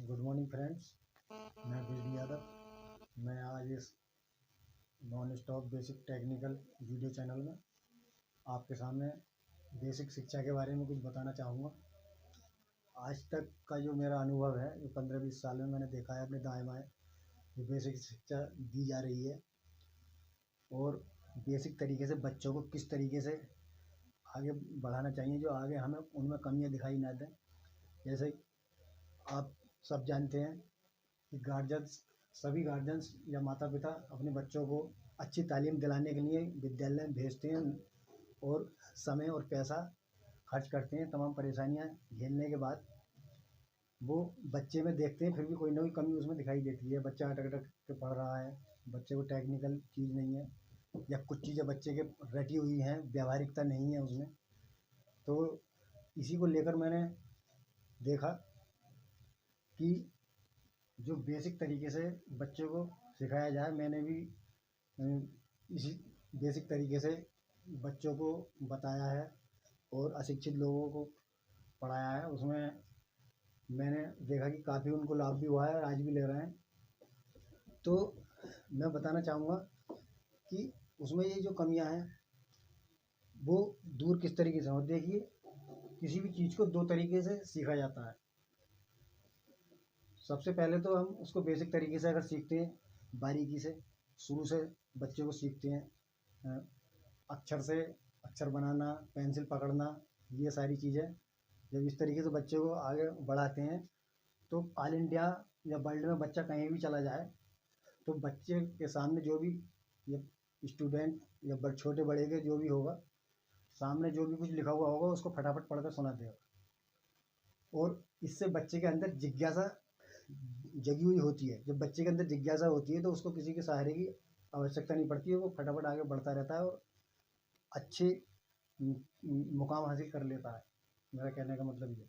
Good morning friends. मैं BD Yadav. मैं आज इस non stop basic technical video channel में आपके सामने बेसिक शिक्षा के बारे में कुछ बताना चाहूँगा। आज तक का जो मेरा अनुभव है, जो 15-20 साल में मैंने देखा है अपने दाएँ बाएँ, जो बेसिक शिक्षा दी जा रही है और बेसिक तरीके से बच्चों को किस तरीके से आगे बढ़ाना चाहिए, जो आगे हमें उनमें कमियाँ दिखाई ना दें। जैसे आप सब जानते हैं कि सभी गार्जियंस या माता पिता अपने बच्चों को अच्छी तालीम दिलाने के लिए विद्यालय में भेजते हैं और समय और पैसा खर्च करते हैं। तमाम परेशानियां झेलने के बाद वो बच्चे में देखते हैं, फिर भी कोई ना कोई कमी उसमें दिखाई देती है। बच्चा अटक अटक के पढ़ रहा है, बच्चे को टेक्निकल चीज़ नहीं है, या कुछ चीज़ें बच्चे के रटी हुई हैं, व्यावहारिकता नहीं है उसमें। तो इसी को लेकर मैंने देखा कि जो बेसिक तरीके से बच्चों को सिखाया जाए। मैंने भी इसी बेसिक तरीके से बच्चों को बताया है और अशिक्षित लोगों को पढ़ाया है। उसमें मैंने देखा कि काफ़ी उनको लाभ भी हुआ है, आज भी ले रहे हैं। तो मैं बताना चाहूँगा कि उसमें ये जो कमियां हैं वो दूर किस तरीके से हो। देखिए, किसी भी चीज़ को 2 तरीके से सीखा जाता है। सबसे पहले तो हम उसको बेसिक तरीके से अगर सीखते हैं, बारीकी से शुरू से बच्चे को सीखते हैं, अक्षर बनाना, पेंसिल पकड़ना, ये सारी चीज़ें जब इस तरीके से बच्चे को आगे बढ़ाते हैं तो ऑल इंडिया या वर्ल्ड में बच्चा कहीं भी चला जाए तो बच्चे के सामने जो भी ये स्टूडेंट या छोटे बड़े के जो भी होगा, सामने जो भी कुछ लिखा हुआ होगा उसको फटाफट पढ़कर सुना देगा। और इससे बच्चे के अंदर जिज्ञासा जगी हुई होती है। जब बच्चे के अंदर जिज्ञासा होती है तो उसको किसी के सहारे की आवश्यकता नहीं पड़ती है, वो फटाफट आगे बढ़ता रहता है और अच्छे मुकाम हासिल कर लेता है। मेरा कहने का मतलब ये।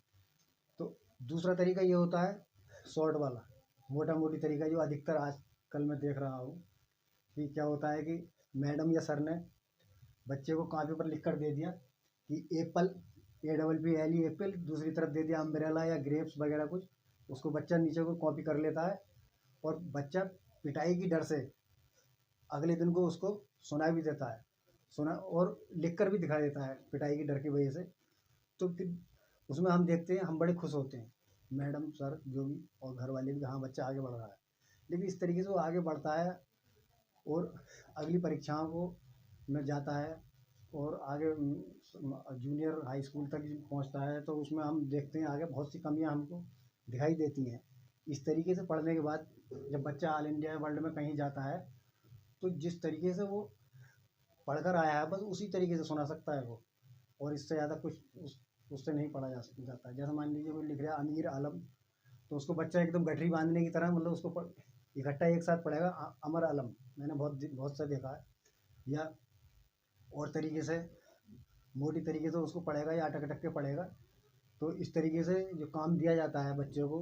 तो दूसरा तरीका ये होता है शॉर्ट वाला, मोटा मोटी तरीका, जो अधिकतर आजकल मैं देख रहा हूँ कि क्या होता है कि मैडम या सर ने बच्चे को कॉपी पर लिख कर दे दिया कि एप्पल, APPLE एप्पल, दूसरी तरफ दे दिया अम्ब्रेला या ग्रेप्स वगैरह कुछ। उसको बच्चा नीचे को कॉपी कर लेता है और बच्चा पिटाई की डर से अगले दिन को उसको सुना भी देता है, सुना और लिख कर भी दिखा देता है पिटाई की डर की वजह से। तो फिर उसमें हम देखते हैं, हम बड़े खुश होते हैं, मैडम सर जो भी और घर वाले भी, हाँ बच्चा आगे बढ़ रहा है। लेकिन इस तरीके से वो आगे बढ़ता है और अगली परीक्षाओं को में जाता है और आगे जूनियर हाई स्कूल तक पहुंचता है। तो उसमें हम देखते हैं आगे बहुत सी कमियां हमको दिखाई देती हैं। इस तरीके से पढ़ने के बाद जब बच्चा ऑल इंडिया वर्ल्ड में कहीं जाता है तो जिस तरीके से वो पढ़कर आया है बस उसी तरीके से सुना सकता है वो, और इससे ज़्यादा कुछ उससे नहीं पढ़ा जाता है। जैसे मान लीजिए कोई लिख रहा है अमीर आलम, तो उसको बच्चा एकदम गठरी बांधने की तरह, मतलब उसको इकट्ठा एक साथ पढ़ेगा अमर आलम। मैंने बहुत सा देखा है। या और तरीके से मोटी तरीके से उसको पढ़ेगा या अटक अटक के पढ़ेगा। तो इस तरीके से जो काम दिया जाता है बच्चों को,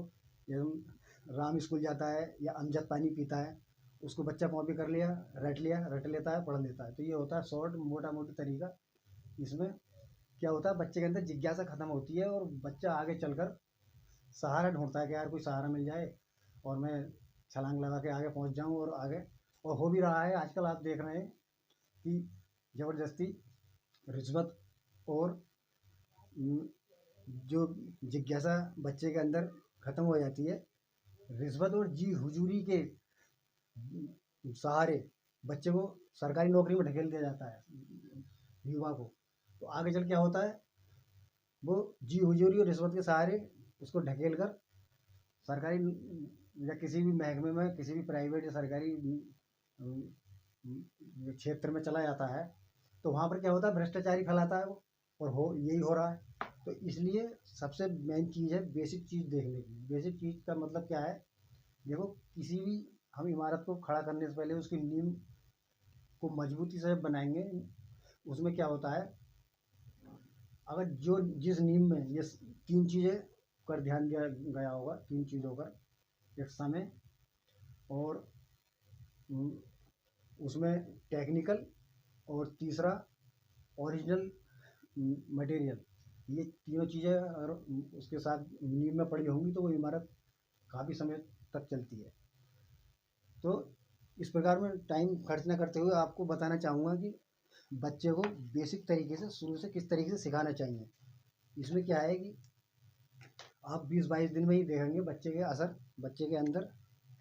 जब राम स्कूल जाता है या अमजद पानी पीता है, उसको बच्चा कॉपी कर लिया, रट लेता है, पढ़ लेता है। तो ये होता है शॉर्ट मोटा मोटी तरीका। इसमें क्या होता है, बच्चे के अंदर जिज्ञासा खत्म होती है और बच्चा आगे चलकर सहारा ढूंढता है कि यार कोई सहारा मिल जाए और मैं छलांग लगा के आगे पहुंच जाऊं। और आगे और हो भी रहा है। आजकल आप देख रहे हैं कि ज़बरदस्ती रिश्वत और जो जिज्ञासा बच्चे के अंदर ख़त्म हो जाती है, रिश्वत और जी हुजूरी के सहारे बच्चे को सरकारी नौकरी में ढकेल दिया जाता है, युवा को। तो आगे चल क्या होता है, वो जी हुजूरी और रिश्वत के सहारे उसको ढकेल कर सरकारी या किसी भी महकमे में, किसी भी प्राइवेट या सरकारी क्षेत्र में चला जाता है। तो वहाँ पर क्या होता है, भ्रष्टाचारी फैलाता है वो, और यही हो रहा है। तो इसलिए सबसे मेन चीज़ है बेसिक चीज़ देखने की। बेसिक चीज़ का मतलब क्या है, देखो किसी भी हम इमारत को खड़ा करने से पहले उसकी नींव को मजबूती से बनाएंगे। उसमें क्या होता है, अगर जिस नींव में ये 3 चीज़ें पर ध्यान दिया गया होगा, 3 चीज़ों पर, एक समय और उसमें टेक्निकल, और तीसरा ओरिजिनल मटेरियल। ये तीनों चीज़ें अगर उसके साथ नींव में पड़ी होंगी तो वो इमारत काफ़ी समय तक चलती है। तो इस प्रकार में टाइम खर्च न करते हुए आपको बताना चाहूँगा कि बच्चे को बेसिक तरीके से शुरू से किस तरीके से सिखाना चाहिए। इसमें क्या है कि आप 20-22 दिन में ही देखेंगे बच्चे के अंदर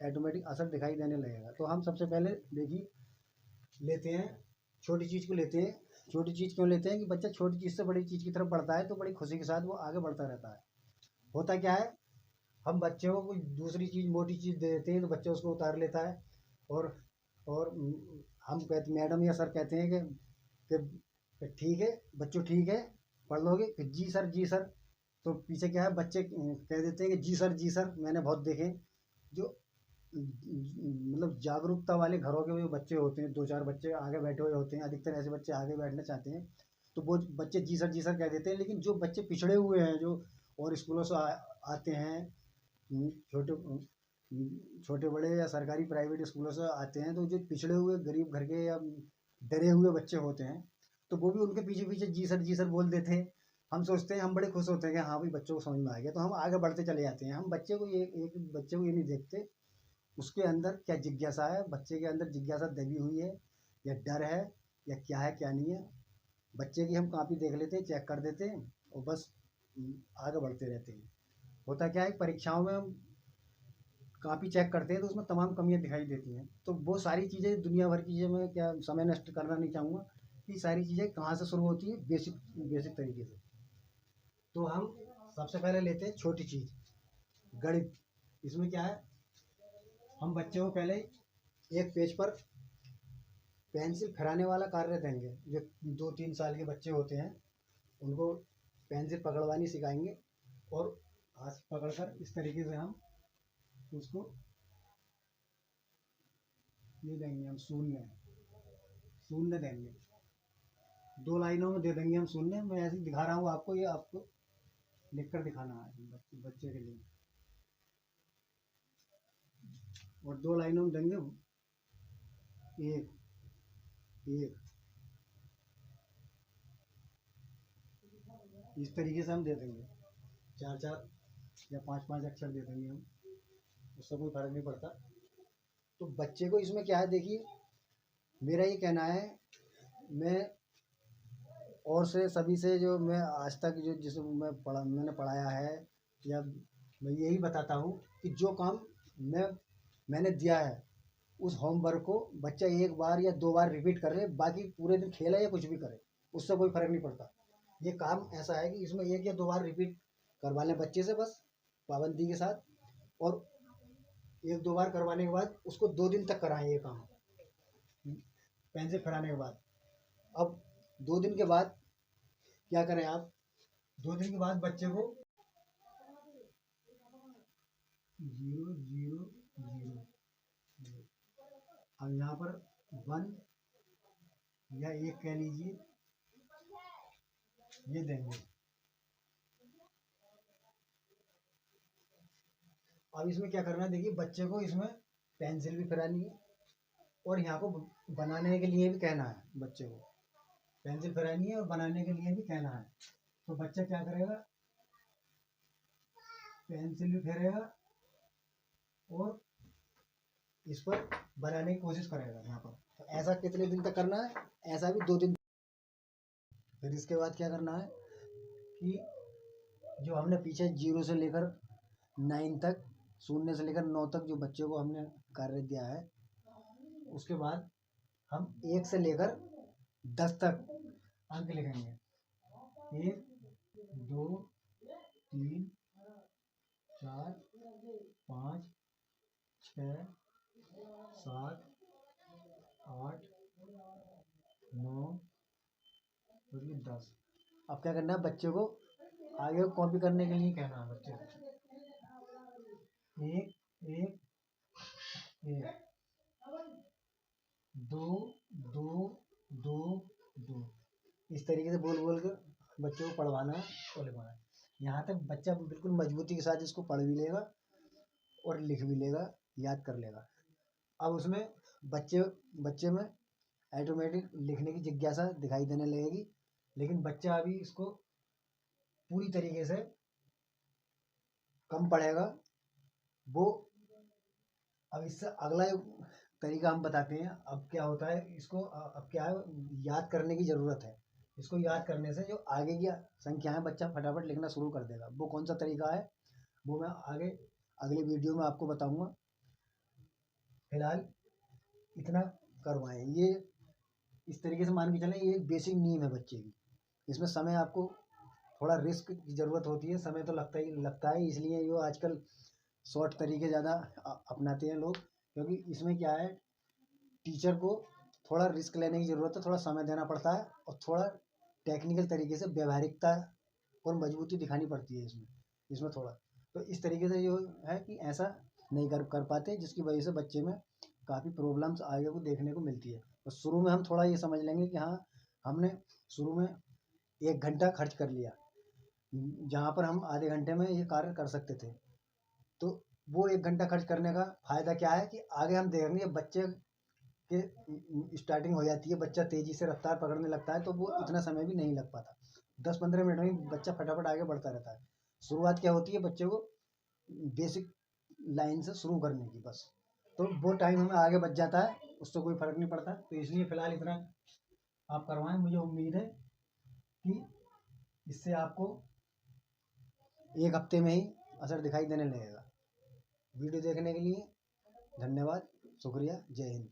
ऑटोमेटिक असर दिखाई देने लगेगा। तो हम सबसे पहले देखिए लेते हैं, छोटी चीज़ को लेते हैं। छोटी चीज़ क्यों लेते हैं कि बच्चा छोटी चीज़ से बड़ी चीज़ की तरफ बढ़ता है तो बड़ी खुशी के साथ वो आगे बढ़ता रहता है। होता क्या है, हम बच्चे को कोई दूसरी चीज़ मोटी चीज़ दे देते हैं तो बच्चा उसको उतार लेता है और हम कहते मैडम या सर कहते हैं कि ठीक है बच्चों, ठीक है पढ़ लोगे, कि जी सर। तो पीछे क्या है, बच्चे कह देते हैं कि जी सर। मैंने बहुत देखे जो मतलब जागरूकता वाले घरों के जो बच्चे होते हैं, 2-4 बच्चे आगे बैठे हुए होते हैं, अधिकतर ऐसे बच्चे आगे बैठना चाहते हैं तो वो बच्चे जी सर कह देते हैं। लेकिन जो बच्चे पिछड़े हुए हैं, जो और स्कूलों से आते हैं, छोटे छोटे बड़े या सरकारी प्राइवेट स्कूलों से आते हैं, तो जो पिछड़े हुए गरीब घर के या डरे हुए बच्चे होते हैं तो वो भी उनके पीछे पीछे जी सर बोल देते हैं। हम सोचते हैं, हम बड़े खुश होते हैं कि हाँ भाई बच्चों को समझ में आ गया, तो हम आगे बढ़ते चले जाते हैं। हम बच्चे को एक बच्चे को ये नहीं देखते उसके अंदर क्या जिज्ञासा है, बच्चे के अंदर जिज्ञासा दबी हुई है या डर है या क्या है क्या नहीं है। बच्चे की हम कॉपी देख लेते हैं, चेक कर देते हैं और बस आगे बढ़ते रहते हैं। होता क्या है, परीक्षाओं में हम कॉपी चेक करते हैं तो उसमें तमाम कमियां दिखाई देती हैं। तो वो सारी चीज़ें दुनिया भर की चीज़ें, मैं क्या समय नष्ट करना नहीं चाहूँगा, कि सारी चीज़ें कहाँ से शुरू होती है, बेसिक बेसिक तरीके से। तो हम सबसे पहले लेते हैं छोटी चीज़, गणित। इसमें क्या है, हम बच्चे को पहले एक पेज पर पेंसिल फिराने वाला कार्य देंगे। जो 2-3 साल के बच्चे होते हैं उनको पेंसिल पकड़वानी सिखाएंगे और हाथ से पकड़कर इस तरीके से हम उसको ये देंगे, हम शून्य शून्य देंगे, 2 लाइनों में दे देंगे हम शून्य। मैं ऐसे ही दिखा रहा हूँ आपको, ये आपको लिख कर दिखाना है बच्चे के लिए। और 2 लाइनों में देंगे एक एक, इस तरीके से हम दे देंगे। 4-4 या 5-5 अक्षर दे देंगे हम, उससे कोई फर्क नहीं पड़ता। तो बच्चे को इसमें क्या है, देखिए मेरा ये कहना है, मैं और से सभी से जो मैं आज तक जो जिसे मैंने पढ़ाया है, या मैं यही बताता हूँ कि जो काम मैंने दिया है उस होमवर्क को बच्चा 1 बार या 2 बार रिपीट कर ले, बाकी पूरे दिन खेले या कुछ भी करे उससे कोई फर्क नहीं पड़ता। ये काम ऐसा है कि इसमें 1 या 2 बार रिपीट करवा लें बच्चे से, बस पाबंदी के साथ। और 1-2 बार करवाने के बाद उसको 2 दिन तक कराएं ये काम, पेंसिल फराने के बाद। अब 2 दिन के बाद क्या करें आप, 2 दिन के बाद बच्चे को 0 0 0, अब यहाँ पर 1 या 1 कह लीजिए, ये देंगे। अब इसमें क्या करना है, देखिए बच्चे को इसमें पेंसिल भी फिरानी है और यहाँ को बनाने के लिए भी कहना है। बच्चे को पेंसिल फिरानी है और बनाने के लिए भी कहना है। तो बच्चा क्या करेगा, पेंसिल भी फेरेगा और इस पर बनाने की कोशिश करेगा यहाँ पर। तो ऐसा कितने दिन तक करना है, ऐसा भी 2 दिन। फिर इसके बाद क्या करना है कि जो हमने पीछे 0 से लेकर 9 तक, 0 से लेकर 9 तक जो बच्चे को हमने कार्य दिया है, उसके बाद हम 1 से लेकर 10 तक अंक लिखेंगे। 1 2 3 4 5 6 7 8 9 और ये 10। अब क्या करना है, बच्चे को आगे कॉपी करने के लिए कहना है बच्चे को 1 1 1 2 2 2 2, इस तरीके से बोल बोल कर बच्चों को पढ़वाना है और लिखवाना है। यहाँ तक बच्चा बिल्कुल मजबूती के साथ इसको पढ़ भी लेगा और लिख भी लेगा, याद कर लेगा। अब उसमें बच्चे में ऑटोमेटिक लिखने की जिज्ञासा दिखाई देने लगेगी। लेकिन बच्चा अभी इसको पूरी तरीके से कम पढ़ेगा वो अब इससे अगला तरीका हम बताते हैं। अब क्या होता है इसको अब क्या है, याद करने की ज़रूरत है। इसको याद करने से जो आगे की संख्याएं बच्चा फटाफट लिखना शुरू कर देगा। वो कौन सा तरीका है वो मैं आगे अगली वीडियो में आपको बताऊंगा। फिलहाल इतना करवाएं। ये इस तरीके से मान के चलें, ये एक बेसिक नींव है बच्चे की। इसमें समय आपको थोड़ा रिस्क की ज़रूरत होती है, समय तो लगता है। इसलिए ये आजकल शॉर्ट तरीके ज़्यादा अपनाते हैं लोग, क्योंकि इसमें क्या है, टीचर को थोड़ा रिस्क लेने की ज़रूरत है, थोड़ा समय देना पड़ता है और थोड़ा टेक्निकल तरीके से व्यवहारिकता और मजबूती दिखानी पड़ती है इसमें। इसमें थोड़ा तो इस तरीके से जो है कि ऐसा नहीं कर पाते, जिसकी वजह से बच्चे में काफ़ी प्रॉब्लम्स आगे को देखने को मिलती है। तो शुरू में हम थोड़ा ये समझ लेंगे कि हाँ, हमने शुरू में 1 घंटा खर्च कर लिया, जहाँ पर हम आधे घंटे में ये कार्य कर सकते थे। तो वो 1 घंटा खर्च करने का फ़ायदा क्या है कि आगे हम देखेंगे बच्चे के स्टार्टिंग हो जाती है, बच्चा तेज़ी से रफ्तार पकड़ने लगता है, तो वो इतना समय भी नहीं लग पाता। 10-15 मिनट में ही बच्चा फटाफट आगे बढ़ता रहता है। शुरुआत क्या होती है बच्चे को बेसिक लाइन से शुरू करने की बस, तो वो टाइम हमें आगे बच जाता है, उससे कोई फ़र्क नहीं पड़ता। तो इसलिए फ़िलहाल इतना आप करवाएं। मुझे उम्मीद है कि इससे आपको 1 हफ्ते में ही असर दिखाई देने लगेगा। वीडियो देखने के लिए धन्यवाद, शुक्रिया, जय हिंद।